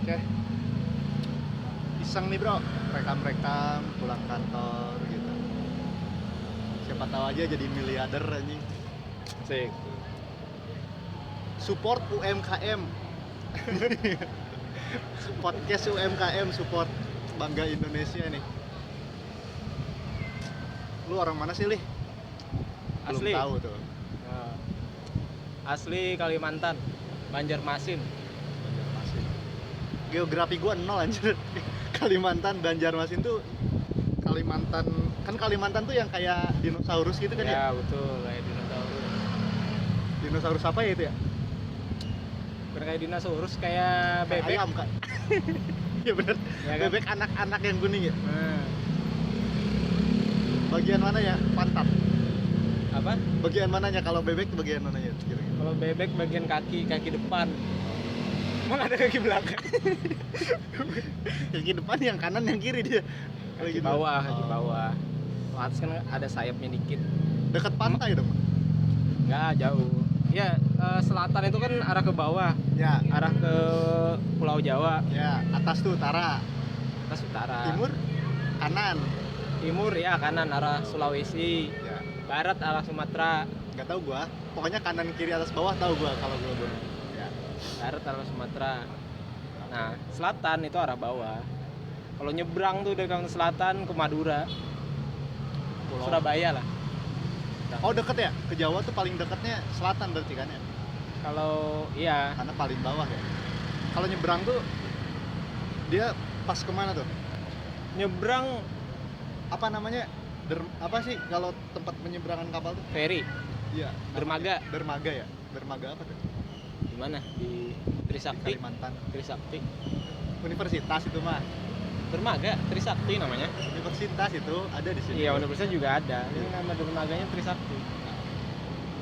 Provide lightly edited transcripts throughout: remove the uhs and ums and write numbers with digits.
Oke. Iseng nih bro, rekam-rekam pulang kantor gitu. Siapa tahu aja jadi miliarder anjing. Sik. Support UMKM. Podcast UMKM support Bangga Indonesia nih. Lu orang mana sih, Lih? Belum Asli. tahu tuh. Nah, asli Kalimantan, Banjarmasin. Banjarmasin. Geografi gua 0 anjir. Kalimantan, Banjarmasin tuh Kalimantan, kan Kalimantan tuh yang kayak dinosaurus gitu kan ya? Ya betul, kayak dinosaurus. Dinosaurus apa ya itu ya? Bukan kayak dinosaurus, kayak bebek. Ayam kan? Iya bener, Ya kan? bebek anak-anak yang kuning ya? Nah, Bagian mana ya? Pantat. apa? Bagian mananya kalau bebek tuh bagian mananya? Kira-kira? Kalau bebek bagian kaki depan. Emang ada kaki belakang? Kaki depan yang kanan yang kiri dia. Kalau Kaki gitu. bawah, kaki Oh. bawah. Atas kan ada sayapnya dikit. Dekat pantai dong. Nggak jauh. Ya, selatan itu kan arah ke bawah, Ya, arah ke Pulau Jawa, ya atas tuh utara, atas utara. timur kanan. Timur ya kanan arah Sulawesi, Ya, barat arah Sumatera, nggak tahu gua. Pokoknya kanan kiri atas bawah tahu gua kalau gua. Ya. barat arah Sumatera. Nah, selatan itu arah bawah. Kalau nyebrang tuh dari Kalimantan Selatan ke Madura, Pulau. Surabaya lah. Oh deket ya? Ke Jawa tuh paling dekatnya selatan berarti kan ya? Kalau iya, Karena paling bawah ya. Kalau nyebrang tuh dia pas kemana tuh? nyebrang Apa namanya? Apa sih kalau tempat penyeberangan kapal tuh? ferry Iya. Dermaga. Dermaga ya? Dermaga apa tuh? di mana? Di Di Trisakti. Kalimantan. Trisakti. Universitas itu mah. Dermaga Trisakti namanya. Universitas itu ada di sini. Iya, universitas juga ada. Ini nama dermaganya Trisakti.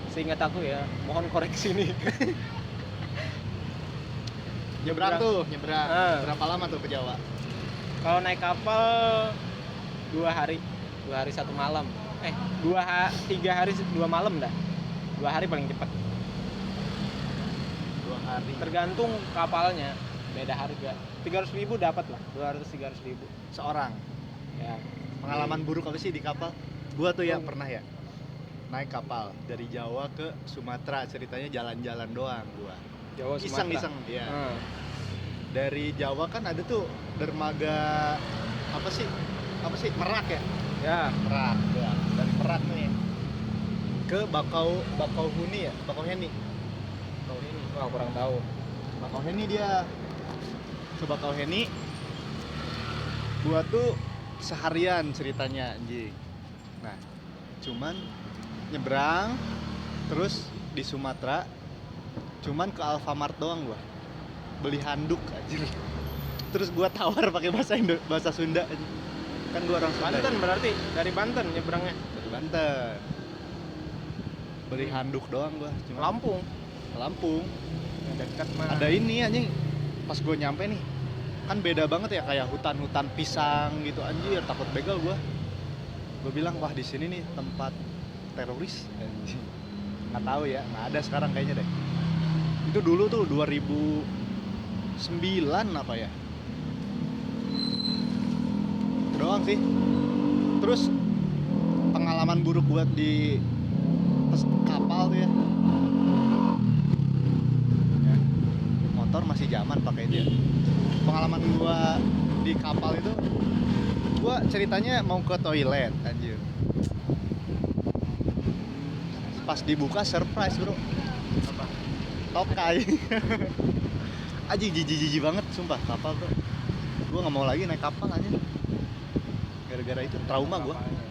Seingat aku ya, mohon koreksi nih. Nyebrang tuh, nyebrang. Ah. Berapa lama tuh ke Jawa? Kalau naik kapal 2 hari, 2 hari 1 malam. 3 hari 2 malam dah. 2 hari paling cepat. 2 hari. Tergantung kapalnya, beda harga. 300.000 dapat lah, 200-300.000. Seorang. Ya. Pengalaman buruk apa sih di kapal? Gua tuh yang pernah ya naik kapal dari Jawa ke Sumatera, ceritanya jalan-jalan doang gua. Jawa Sumatera. Iseng-iseng dia. Hmm. Dari Jawa kan ada tuh dermaga apa sih? Merak ya? Ya, Merak. Ya. Dari Merak nih ke Bakauheni ya? Bakauheni. kalau ini wah kurang tahu. Bakauheni dia. Ke Bakauheni gua tuh seharian ceritanya anjing. Nah, cuman nyebrang terus di Sumatera cuman ke Alfamart doang gua. Beli handuk anjir. Terus gua tawar pakai bahasa Sunda anjing. Kan gua orang Sunda. Banten berarti dari Banten nyebrangnya. Dari Banten. Beli handuk doang gua, cuma Lampung. Lampung. Yang dekat mah. Ada ini anjing. Pas gua nyampe nih, kan beda banget ya kayak hutan-hutan pisang gitu anjir, takut begal gua. Gua bilang wah di sini nih tempat teroris anjing. Nggak tahu ya, nggak ada sekarang kayaknya deh. Itu dulu tuh 2009 apa ya? Itu doang sih. Terus pengalaman buruk buat di kapal tuh ya. Ya, motor masih zaman pakai itu ya. Pengalaman gua di kapal itu, gua ceritanya mau ke toilet anjir. Pas dibuka surprise bro. Apa? Tokai. Aji jijik banget sumpah kapal tuh. Gua nggak mau lagi naik kapal aja. Gara-gara itu trauma gua. Kapalnya.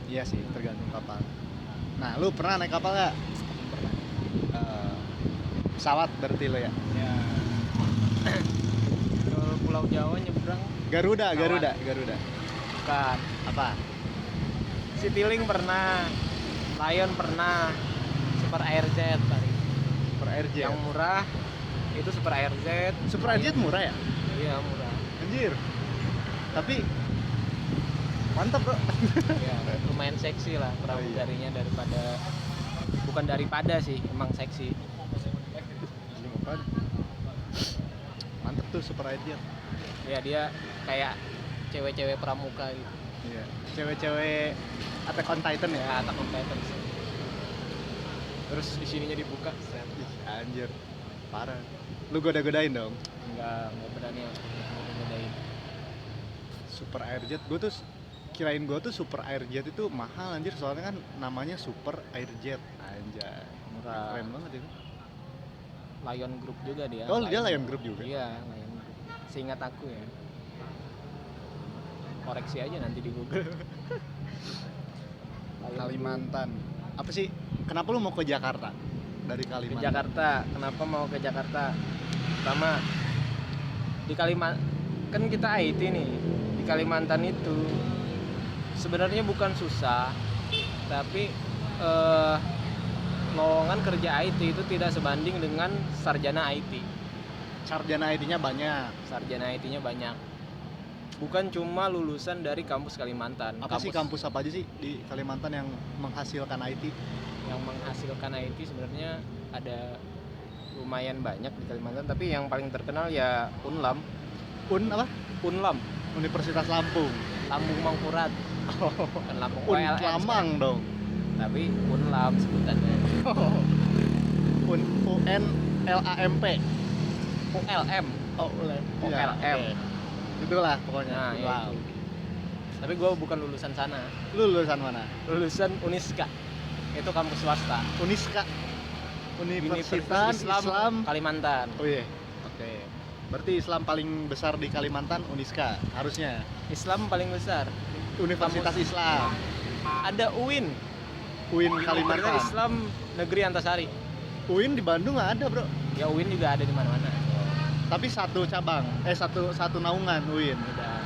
Iya sih tergantung kapal. Nah lu pernah naik kapal nggak? Pernah. Pesawat berarti lo ya? Ya. Ke Pulau Jawa nyebrang Garuda. bukan. Apa? Citylink pernah, Lion pernah, Super AirZ tadi. Super RJ. Yang murah itu Super AirZ. Super RJ murah ya? Iya murah. Anjir. Tapi mantap bro. Ya, lumayan seksi lah pramugarinya daripada sih, emang seksi. Mantap tuh Super Airjet? Ya dia kayak cewek-cewek pramuka gitu. Iya. Cewek-cewek Attack on Titan ya. Ya Attack on Titan. Terus di sininya dibuka. Set. Ih, anjir. Parah. Lu goda-godain dong. Enggak berani aku godain. Super Airjet, kirain gue tuh Super Airjet itu mahal anjir, soalnya kan namanya Super Airjet. Anjay. Murah. Keren banget itu. Lion Group juga dia. Oh, dia Lion Group juga? Iya, Lion Group. Seingat aku ya. Koreksi aja nanti di Google. Kalimantan. Apa sih? Kenapa lu mau ke Jakarta? Dari Ke Kalimantan. Jakarta. Kenapa mau ke Jakarta? Pertama di Kalimantan kan kita IT nih. Di Kalimantan itu sebenarnya bukan susah, tapi lowongan kerja IT itu tidak sebanding dengan sarjana IT. Sarjana IT-nya banyak. Sarjana IT-nya banyak. Bukan cuma lulusan dari kampus Kalimantan. Apa sih kampus apa aja sih di Kalimantan yang menghasilkan IT? Yang menghasilkan IT sebenarnya ada lumayan banyak di Kalimantan, tapi yang paling terkenal ya Unlam. Apa? Unlam, Universitas Lampung. Lambung Mangkurat. Bukan Lampung OLM, Lamang dong. tapi Unlam sebutannya. UN LAMP. ULM. Oh, OLM. Itulah pokoknya. Nah, ya Wow. itu. Tapi gue bukan lulusan sana. Lu lulusan mana? Lulusan Uniska. Itu kampus swasta. Uniska. Universitas Islam. Kalimantan. Oh iya. Oke. Berarti Islam paling besar di Kalimantan Uniska harusnya. Islam paling besar. Universitas Islam. Ada UIN. UIN Universitas Kalimantan. Islam Negeri Antasari. UIN di Bandung nggak ada, Bro. Ya UIN juga ada di mana-mana. Tapi satu cabang, satu naungan UIN. Udah.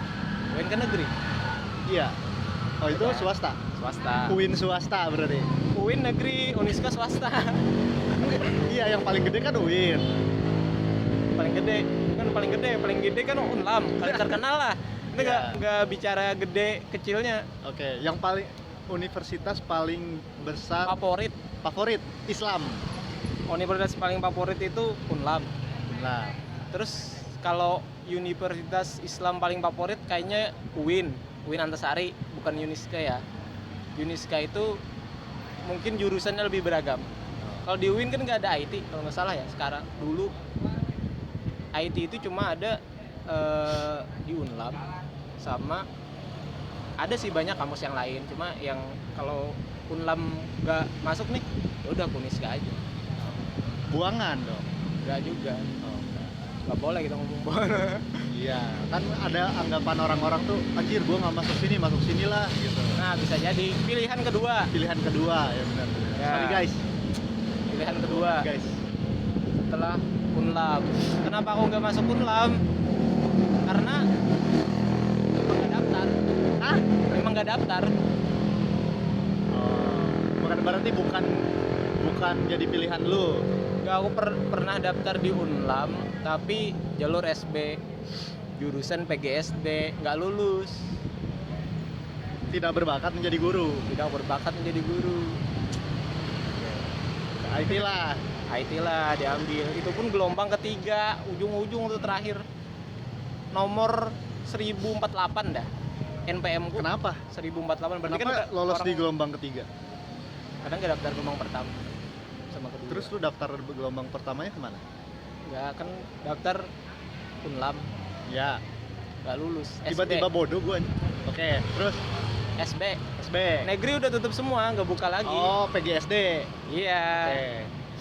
UIN kan negeri. Iya. Oh, itu Ada. swasta. Swasta. UIN swasta berarti. UIN negeri, Uniska swasta. Iya, yang paling gede kan UIN. Paling gede paling gede kan Unlam, paling terkenal lah. Kita Iya. nggak bicara gede kecilnya. Oke, yang paling universitas paling besar favorit Islam. Universitas paling favorit itu Unlam. Nah, Terus kalau universitas Islam paling favorit kayaknya UIN Antasari, bukan Uniska ya. Uniska itu mungkin jurusannya lebih beragam. Kalau di UIN kan nggak ada IT kalau nggak salah ya sekarang. Dulu IT itu cuma ada di Unlam, sama ada sih banyak kampus yang lain. Cuma yang kalau Unlam nggak masuk nih, ya udah Uniska aja. buangan dong. Nggak juga. Oh, Nggak boleh kita ngomong bola. iya, kan ada anggapan orang-orang tuh, anjir gua nggak masuk sini lah gitu. Nah bisa jadi pilihan kedua. Pilihan kedua ya benar. Ya. Sorry guys. Pilihan kedua Guys. setelah Unlam. Kenapa aku nggak masuk Unlam? Karena memang nggak daftar. Ah, Memang nggak daftar. oh, bukan berarti bukan jadi pilihan lu. Nggak, aku pernah daftar di Unlam, tapi jalur SB, jurusan PGSD, nggak lulus. Tidak berbakat menjadi guru. Tidak berbakat menjadi guru. IT lah. IT lah diambil. Itu pun gelombang ketiga, ujung-ujung tuh terakhir. Nomor 1048 dah. NPM ku Kenapa? 1048. Berarti Kenapa kan lolos orang di gelombang ketiga? kadang nggak daftar gelombang pertama sama kedua. Terus lu daftar gelombang pertamanya kemana? Nggak kan daftar Unlam, Ya, nggak lulus. tiba-tiba bodoh gua. Oke, terus SB. SB. Negeri udah tutup semua, nggak buka lagi. Oh, PGSD. Iya. Oke.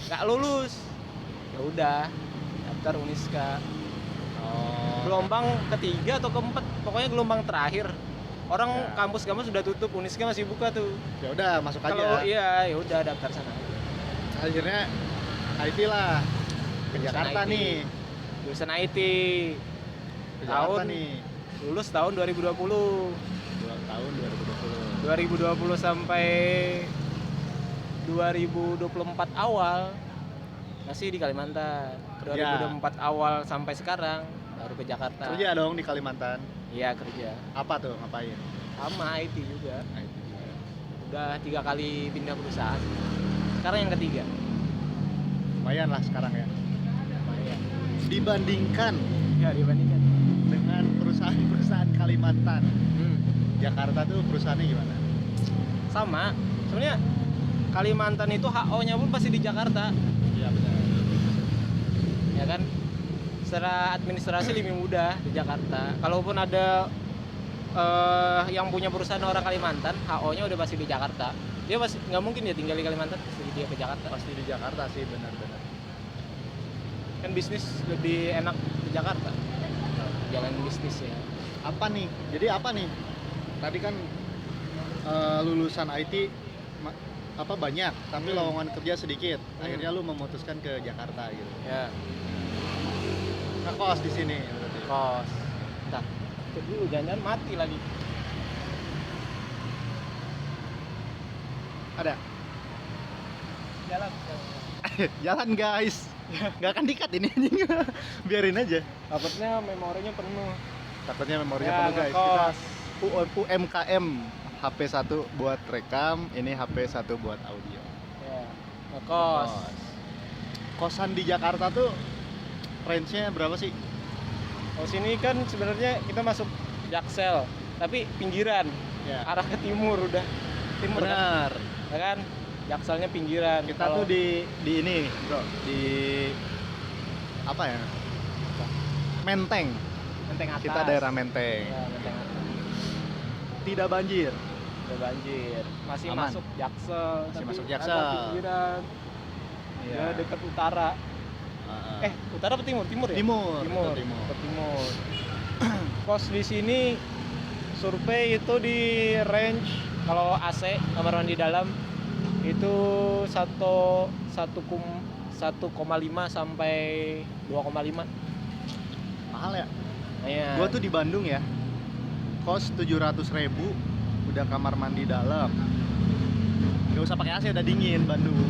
Nggak lulus. Ya udah, daftar Uniska. Oh. Gelombang ketiga atau keempat, pokoknya gelombang terakhir. Orang Ya. kampus-kampus sudah tutup, Uniska masih buka tuh. Ya udah, masuk Kalau aja. iya, ya udah daftar sana. Akhirnya IT lah. Ke Jurusan Jakarta IT. nih. Jurusan IT. Ke Jakarta Tahun nih. lulus tahun 2020. 2 tahun 2020. 2020 sampai 2024 awal masih di Kalimantan. Kerja. 2024 awal sampai sekarang baru ke Jakarta. Kerja dong di Kalimantan. Iya, kerja. Apa tuh? Ngapain? Sama IT juga. IT juga. Udah 3 kali pindah perusahaan. Sekarang yang ketiga. Ya. Lumayan lah sekarang ya. Lumayan. Dibandingkan Ya dibandingkan. dengan perusahaan-perusahaan Kalimantan. Hmm. Jakarta tuh perusahaannya gimana? Sama. Sebenarnya Kalimantan itu HO-nya pun pasti di Jakarta. Iya benar. Ya kan? Secara administrasi lebih mudah di Jakarta. Kalaupun ada yang punya perusahaan orang Kalimantan, HO-nya udah pasti di Jakarta. Dia pasti nggak mungkin dia tinggal di Kalimantan, pasti dia ke Jakarta. Pasti di Jakarta sih, benar-benar. Kan bisnis lebih enak di Jakarta. Jalan bisnis ya. Apa nih? Jadi apa nih? Tadi kan lulusan IT banyak, tapi lowongan kerja sedikit. Akhirnya lu memutuskan ke Jakarta gitu. Ya. Ngekos di sini berarti. Kos. Entah. Cek dulu jangan mati lagi. Ada. Jalan. Jalan guys. Nggak akan dikat ini anjing. Biarin aja. Takutnya memorinya penuh. Takutnya memorinya Ya, penuh guys. ngekos. Kita UMKM HP 1 buat rekam, ini HP 1 buat audio. Ya. Ngekos. Kosan di Jakarta tuh range-nya berapa sih? Oh sini kan sebenarnya kita masuk Jaksel, tapi pinggiran, Ya. arah ke timur udah. Timur kan? Benar. Ya kan? Jakselnya pinggiran. Kita tuh di ini, Bro. Di apa ya? Menteng. Menteng atas. Kita daerah Menteng. Ya, Menteng atas. Tidak banjir. Udah banjir. Masih Aman. masuk Jaksel. Masih tapi masuk agak Jaksel. pinggiran. Ya dekat utara. Utara atau timur? Timur ya? Timur. Timur. Itu timur. Ke timur. Kos di sini survei itu di range kalau AC kamar mandi dalam itu 1,5 sampai 2,5. Mahal ya? Iya. Gua tuh di Bandung ya. Kos 700.000 udah kamar mandi dalam. Gak usah pakai AC, udah dingin Bandung.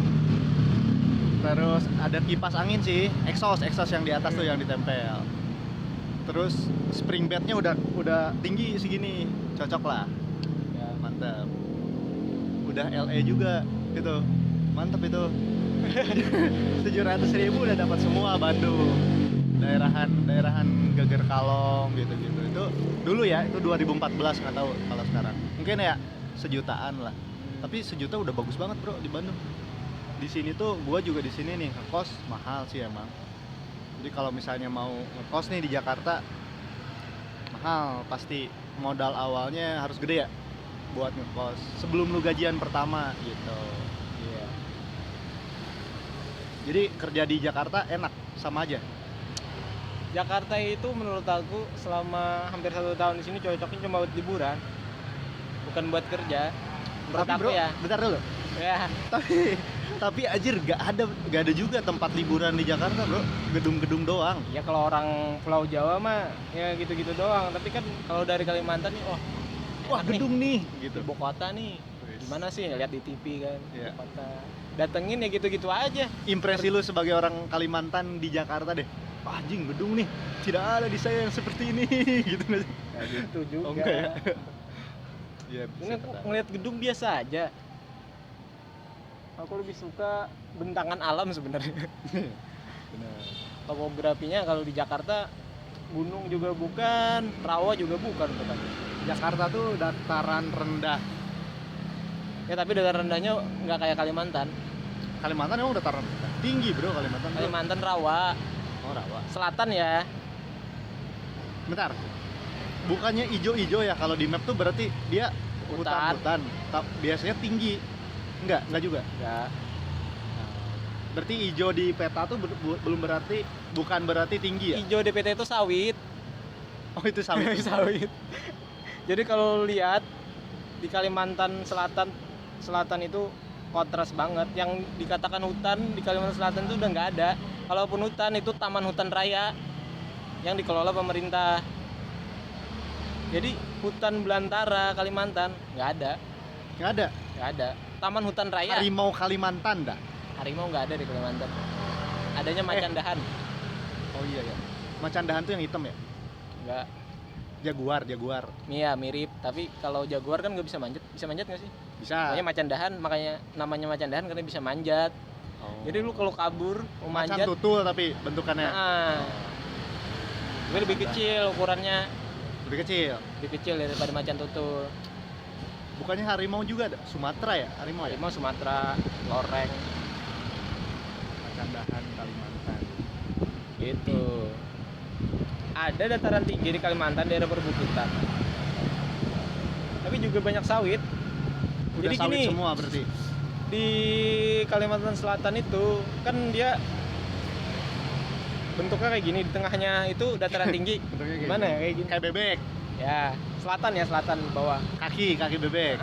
Terus ada kipas angin sih, exhaust yang di atas tuh yang ditempel. Terus spring bednya udah tinggi segini, cocok lah, Ya. mantep. Udah LE juga, gitu, mantep itu. 700.000 udah dapat semua Bandung. Daerahan Geger Kalong gitu-gitu. Itu dulu ya, itu 2014, nggak tahu kalau sekarang. Mungkin ya sejutaan lah. Tapi sejuta udah bagus banget bro di Bandung. Di sini tuh gua juga di sini nih ngekos mahal sih emang. Jadi kalau misalnya mau ngekos nih di Jakarta mahal, pasti modal awalnya harus gede ya buat ngekos sebelum lu gajian pertama gitu. Iya. Jadi kerja di Jakarta enak sama aja. Jakarta itu menurut aku selama hampir 1 tahun di sini cocoknya cuma buat liburan, bukan buat kerja. Menurut Tapi aku bro, ya. bentar dulu. Ya. Tapi anjir gak ada juga tempat liburan di Jakarta bro, gedung-gedung doang. Ya kalau orang Pulau Jawa mah ya gitu-gitu doang. Tapi kan kalau dari Kalimantan nih, Wah enak gedung nih gitu. Ibu kota nih. Gimana sih lihat di TV kan? Iya. Ibu kota. Datengin ya gitu-gitu aja. Impresi lu sebagai orang Kalimantan di Jakarta deh. Wah, anjing gedung nih, tidak ada di saya yang seperti ini gitu nggak sih? Ya gitu juga. Oh, enggak ya? Iya, Ini aku ngeliat gedung biasa aja. Aku lebih suka bentangan alam sebenarnya. Benar. Topografinya kalau di Jakarta gunung juga bukan, rawa juga bukan. Jakarta tuh dataran rendah. Ya tapi dataran rendahnya nggak kayak Kalimantan. Kalimantan emang dataran rendah. Tinggi bro Kalimantan. Bro. Kalimantan rawa, Oh rawa. selatan ya. Bentar. Bukannya ijo-ijo ya kalau di map tuh berarti dia Hutan. hutan. Biasanya tinggi. Enggak juga. Ya. Berarti ijo di peta tuh bukan berarti tinggi ya? Hijau DPT itu sawit. Oh itu sawit. Sawit. Jadi kalau lihat di Kalimantan Selatan itu kontras banget. Yang dikatakan hutan di Kalimantan Selatan itu udah nggak ada. Kalaupun hutan itu taman hutan raya yang dikelola pemerintah. Jadi hutan belantara Kalimantan nggak ada. Nggak ada. Nggak ada. Taman hutan raya. Harimau Kalimantan dah. Harimau nggak ada di Kalimantan. Adanya macan dahan. Oh iya ya. Macan dahan tuh yang hitam ya? Nggak. Jaguar. Iya mirip. Tapi kalau jaguar kan nggak bisa manjat. Bisa manjat nggak sih? Bisa. Makanya macan dahan, makanya namanya macan dahan karena bisa manjat. Oh. Jadi lu kalau kabur mau macan manjat, tutul tapi bentukannya. nah, Tapi lebih kecil ukurannya, Lebih kecil. lebih kecil daripada macan tutul. Bukannya harimau juga ada? Sumatera ya? Harimau ya? Harimau Sumatera, loreng, Macan dahan Kalimantan. gitu. Ada dataran tinggi di Kalimantan, daerah perbukitan. Tapi juga banyak sawit. Udah Jadi sawit gini, semua berarti. di Kalimantan Selatan itu kan dia bentuknya kayak gini, di tengahnya itu dataran tinggi. Bentuknya kayak Gimana ya, gini. kayak gini? Kayak bebek. Ya, selatan bawah. Kaki bebek.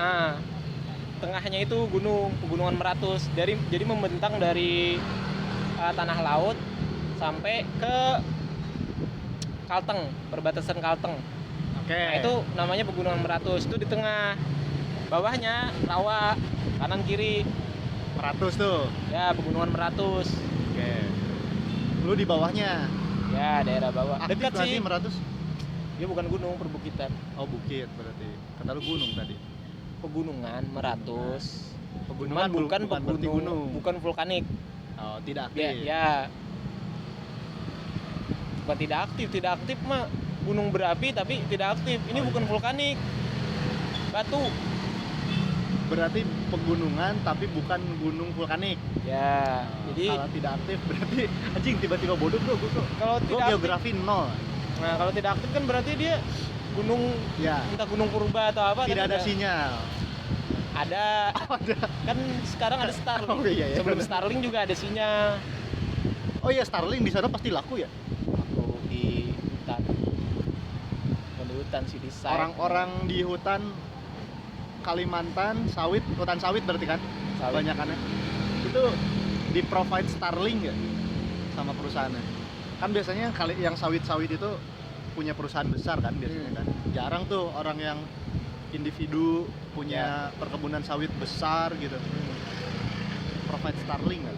Tengahnya itu gunung, pegunungan Meratus. Jadi membentang dari tanah laut sampai ke Kalteng, perbatasan Kalteng. Oke. Nah, itu namanya pegunungan Meratus. Itu di tengah. Bawahnya rawa, kanan kiri. 100 tuh. Ya, pegunungan Meratus. Oke. Lu di bawahnya. Ya, daerah bawah. Aktif Dekat nggak sih. Meratus? Dia bukan gunung, perbukitan. Oh, bukit berarti. Kata lu gunung tadi. Pegunungan Meratus. Pegunungan Cuman bukan berarti gunung. bukan vulkanik. Oh, tidak Ya, aktif. ya. Bukan tidak aktif mah gunung berapi tapi tidak aktif. Ini bukan vulkanik. Batu. Berarti pegunungan tapi bukan gunung vulkanik. Ya, jadi Kalau tidak aktif berarti anjing tiba-tiba bodoh bro gua kok. kalau Gua tidak aktif, geografi 0. nah kalau tidak aktif kan berarti dia gunung, Ya. entah gunung purba atau apa. Tidak tapi ada sinyal. Ada. Ada. Kan sekarang ada Starlink. Oh, iya, iya. Sebelum Starlink juga ada sinyal. Oh iya, Starlink di sana pasti laku ya. Aku di hutan. Bukan di hutan sih, di site. Orang-orang di hutan Kalimantan, sawit, hutan sawit berarti kan? Sawit. Banyakannya. Itu di provide Starlink ya sama perusahaannya. Kan biasanya yang sawit-sawit itu punya perusahaan besar kan biasanya kan. Jarang tuh orang yang individu punya perkebunan sawit besar gitu. Provide Starlink nggak?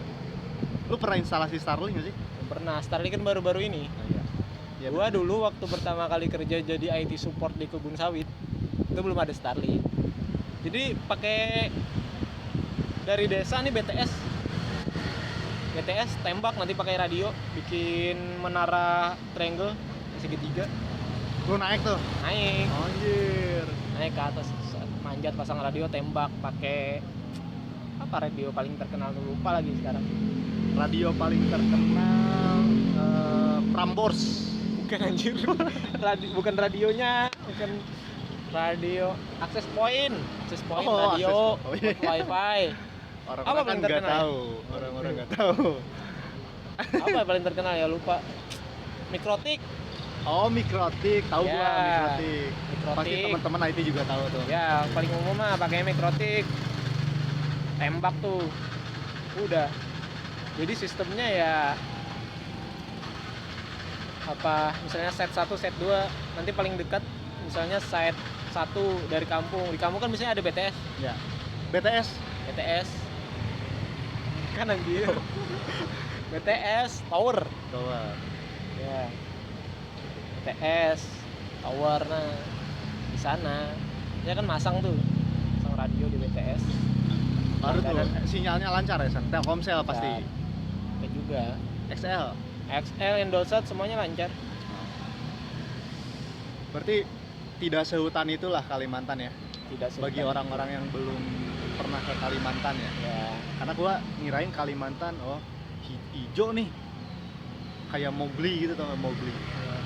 Lu pernah instalasi Starlink nggak sih? Belum pernah. Starlink kan baru-baru ini. Iya. Gua dulu waktu pertama kali kerja jadi IT support di kebun sawit, itu belum ada Starlink. Jadi pakai dari desa nih BTS tembak, nanti pakai radio bikin menara triangle segitiga, Lu naik tuh. naik Anjir. naik ke atas, manjat, pasang radio, tembak pakai apa, radio paling terkenal tuh, lupa lagi sekarang. Radio paling terkenal Prambors. Bukan anjir. Bukan radionya, bukan radio, akses point Oh, radio, akses point. wifi. Orang-orang Apa kan paling nggak terkenal ya? tahu. Orang-orang nggak tahu. Apa yang paling terkenal ya, lupa. Mikrotik. Oh, Mikrotik, tahu Ya, gua Mikrotik. Mikrotik. Pasti teman-teman IT juga tahu tuh. Ya, paling umum mah pakai mikrotik. Tembak tuh. Udah. Jadi sistemnya ya apa, misalnya set 1, set 2, nanti paling dekat misalnya set 1 dari kampung. Di kampung kan misalnya ada BTS. Ya. BTS. Kan anjir. BTS tower. Coba. Ya. BTS tower, nah di sana dia kan masang radio di BTS. Baru tuh Langganan. sinyalnya lancar ya, San. Telkomsel pasti. Ya juga. XL. XL, Indosat semuanya lancar. Berarti tidak sehutan itulah Kalimantan ya. Tidak Bagi sehutan. orang-orang yang belum pernah ke Kalimantan ya. Ya. Karena gua ngirain Kalimantan hijau nih. Kayak Mowgli gitu, tau nggak Mowgli? Ya,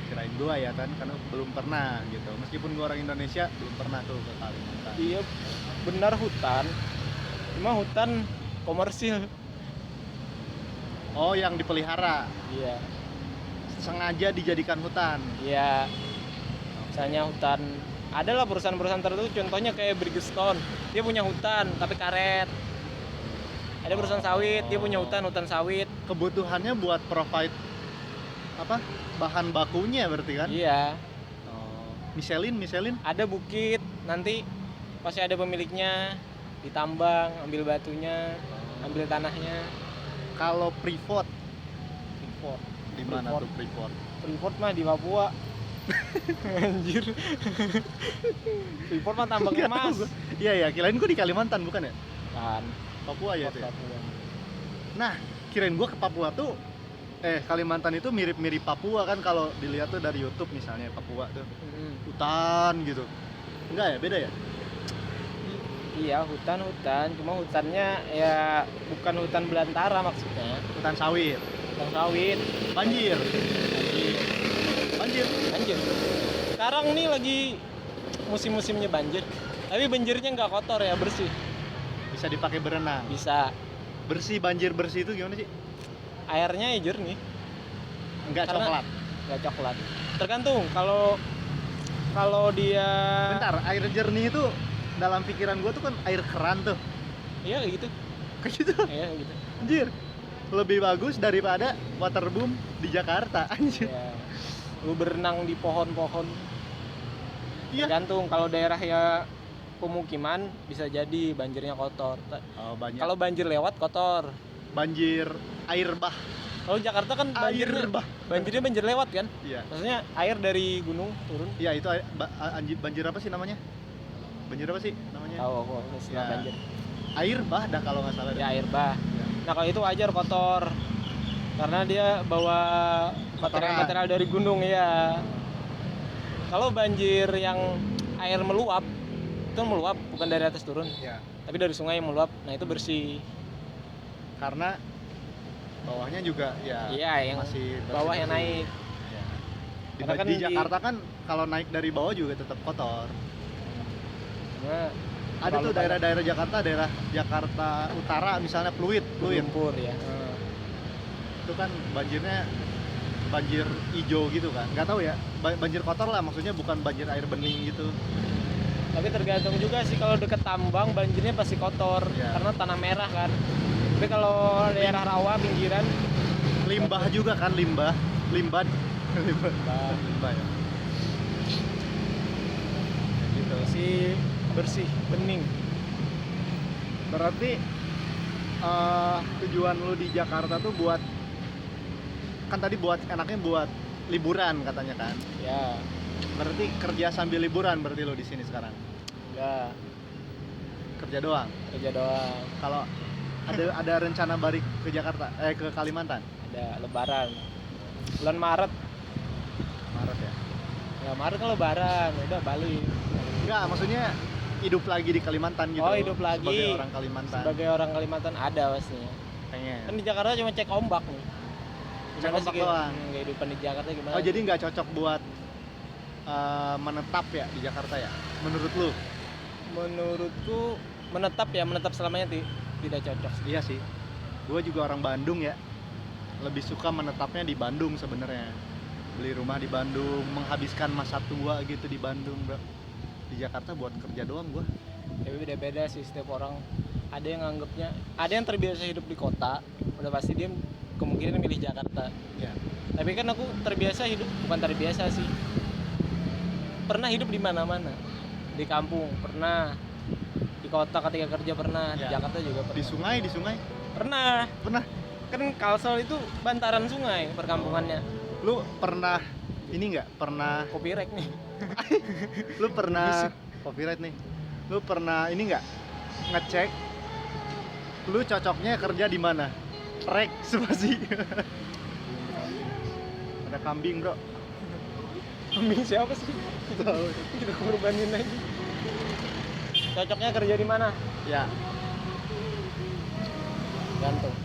kirain gua ya kan, karena belum pernah gitu. Meskipun gua orang Indonesia, belum pernah tuh ke Kalimantan. Iya benar hutan. Cuma hutan komersil. Oh, yang dipelihara, Iya. sengaja dijadikan hutan. Iya. Misalnya hutan, adalah perusahaan-perusahaan tertentu, contohnya kayak Bridgestone, dia punya hutan tapi karet. Ada perusahaan sawit, dia punya hutan sawit. Kebutuhannya buat provide apa? Bahan bakunya berarti kan? Iya. Oh, Michelin. Ada bukit, nanti pasti ada pemiliknya, ditambang, ambil batunya, ambil tanahnya. Kalau Freeport, Freeport. di mana Freeport. tuh Freeport? Freeport mah di Papua. Anjir. Freeport mah tambang Nggak tahu emas. gua. Iya, kirain gua di Kalimantan bukan ya? Kan. Papua ya Freeport tuh. Ya? Papua. Nah, kirain gua ke Papua tuh Kalimantan itu mirip-mirip Papua kan kalau dilihat tuh dari YouTube misalnya Papua tuh hutan gitu. Enggak ya, beda ya? Iya, hutan, cuma hutannya ya bukan hutan belantara maksudnya. Hutan sawit. Hutan sawit. Banjir. Banjir. Sekarang nih lagi musim-musimnya banjir. Tapi banjirnya nggak kotor ya, bersih. Bisa dipakai berenang. Bisa. Bersih, banjir bersih itu gimana sih? Airnya ya jernih. Enggak Karena- coklat. Nggak coklat. Tergantung kalau dia. Bentar, air jernih itu dalam pikiran gua tuh kan air keran tuh. Iya kayak gitu. Kayak gitu. Iya kayak gitu. Anjir. Lebih bagus daripada waterboom di Jakarta. Anjir. Ya. Lu berenang di pohon-pohon. Iya. Tergantung kalau daerah ya pemukiman bisa jadi banjirnya kotor. Oh, banyak. Kalau banjir lewat kotor. Banjir air bah. Kalau Jakarta kan Air bah. banjirnya banjir lewat kan? Iya. Maksudnya air dari gunung turun. Iya, itu banjir apa sih namanya? Banjir apa sih namanya? Tahu aku istilah Ya. banjir. Air bah dah kalau nggak salah. Ya air bah. Ya. Nah kalau itu wajar kotor. Karena dia bawa material dari gunung ya. Kalau banjir yang air meluap, itu meluap bukan dari atas turun, Ya. tapi dari sungai yang meluap. Nah itu bersih. Karena bawahnya juga ya Iya, yang masih bawah yang bersih-bersih. naik. Ya. Karena kan Di di- Jakarta kan kalau naik dari bawah juga tetap kotor. Nah, Ada terlalu tuh daerah-daerah Jakarta, daerah Jakarta Utara misalnya Pluit. lumpur ya. Itu kan banjirnya banjir hijau gitu kan. Nggak tahu ya, banjir kotor lah maksudnya, bukan banjir air bening gitu. Tapi tergantung juga sih, kalau deket tambang banjirnya pasti kotor Ya. karena tanah merah kan. Tapi kalau daerah rawa pinggiran Limbah juga kan, limbah limbah limbah ya. Kayak gitu. masih bersih, bening. Berarti tujuan lu di Jakarta tuh buat, kan tadi buat enaknya buat liburan katanya kan. Ya, Berarti kerja sambil liburan berarti lu di sini sekarang. enggak Kerja doang. kerja doang. Kalau ada rencana balik ke Jakarta, ke Kalimantan. Ada lebaran bulan Maret. Maret ya. Ya Maret kan lebaran, udah balik. Enggak, maksudnya hidup lagi di Kalimantan gitu. Oh, hidup lagi. Sebagai orang Kalimantan. Sebagai orang Kalimantan ada pastinya. Pengen. Kan di Jakarta cuma cek ombak nih. Cek Gimana ombak sih doang. kehidupan di Jakarta gimana? Oh, jadi nggak cocok buat menetap ya di Jakarta ya? Menurut lu? Menurutku menetap selamanya tidak cocok. Iya sih. Gue juga orang Bandung ya. Lebih suka menetapnya di Bandung sebenarnya. Beli rumah di Bandung, menghabiskan masa tua gitu di Bandung, bro. Di Jakarta buat kerja doang gue. Tapi beda-beda sih setiap orang. Ada yang anggapnya, ada yang terbiasa hidup di kota, udah pasti dia kemungkinan milih Jakarta. Ya. Tapi kan aku terbiasa hidup, bukan terbiasa sih. Pernah hidup di mana-mana. Di kampung pernah, di kota ketika kerja pernah, di Ya. Jakarta juga pernah. Di sungai Pernah. pernah. Kan Kalsel itu bantaran sungai perkampungannya. Lu pernah ini nggak? Pernah Copyright nih. lu pernah copyright nih, lu pernah ini nggak ngecek lu cocoknya kerja di mana? Rek spasi. Ada kambing, bro. Kambing siapa sih? Tahu. Kita korbanin lagi. Cocoknya kerja di mana? Ya. Gantung.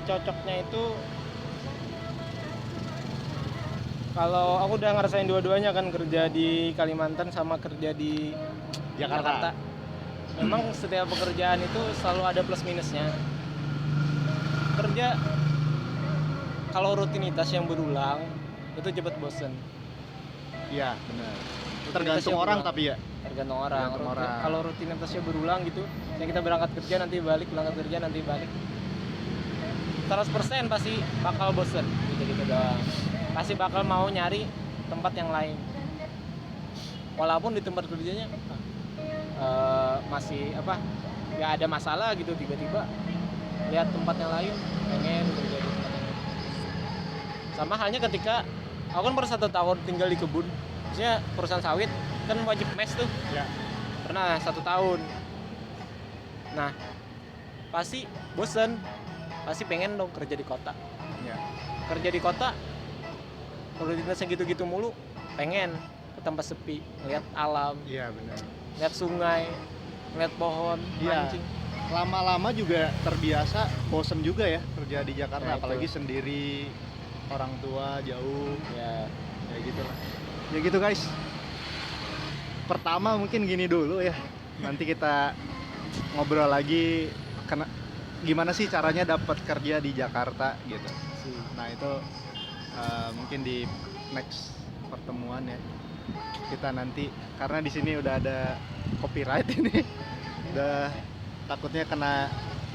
Cocoknya itu kalau aku udah ngerasain dua-duanya kan, kerja di Kalimantan sama kerja di Jakarta. Memang setiap pekerjaan itu selalu ada plus minusnya. Kerja kalau rutinitas yang berulang itu cepat bosen. Iya, benar. Rutinitas Tergantung yang orang berulang. tapi ya. Tergantung orang. Tergantung orang. Kalau rutinitasnya berulang gitu, ya kita berangkat kerja nanti balik, berangkat kerja nanti balik. 100% pasti bakal bosen gitu-gitu doang. Pasti bakal mau nyari tempat yang lain. Walaupun di tempat kerjanya masih nggak ada masalah gitu, tiba-tiba lihat tempat yang lain pengen kerja di tempat yang lain. Sama halnya ketika aku kan baru 1 tahun tinggal di kebun, maksudnya perusahaan sawit kan wajib mes tuh, Ya. pernah 1 tahun. Nah pasti bosen pasti pengen dong kerja di kota. Ya. Kerja di kota rutinitasnya gitu-gitu mulu, pengen ke tempat sepi, ngeliat alam, Iya benar. ngeliat sungai, ngeliat pohon, Iya. mancing. Lama-lama juga terbiasa bosen juga ya kerja di Jakarta, Nah, itu. apalagi sendiri, orang tua jauh, Ya, ya gitu lah. Ya gitu guys. Pertama mungkin gini dulu ya. Nanti kita ngobrol lagi gimana sih caranya dapat kerja di Jakarta gitu. sih. Nah itu mungkin di next pertemuan ya kita nanti, karena di sini udah ada copyright ini, udah takutnya kena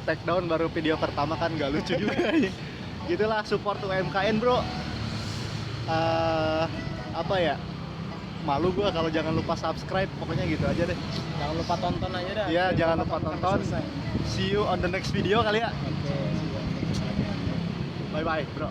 take down baru video pertama kan nggak lucu juga. Gitulah, support UMKM bro. Apa ya, malu gua kalau jangan lupa subscribe, pokoknya gitu aja deh. Jangan lupa tonton aja dah. Iya, jangan lupa sampai tonton. selesai. See you on the next video kali ya. Oke, siap. Bye bye bro.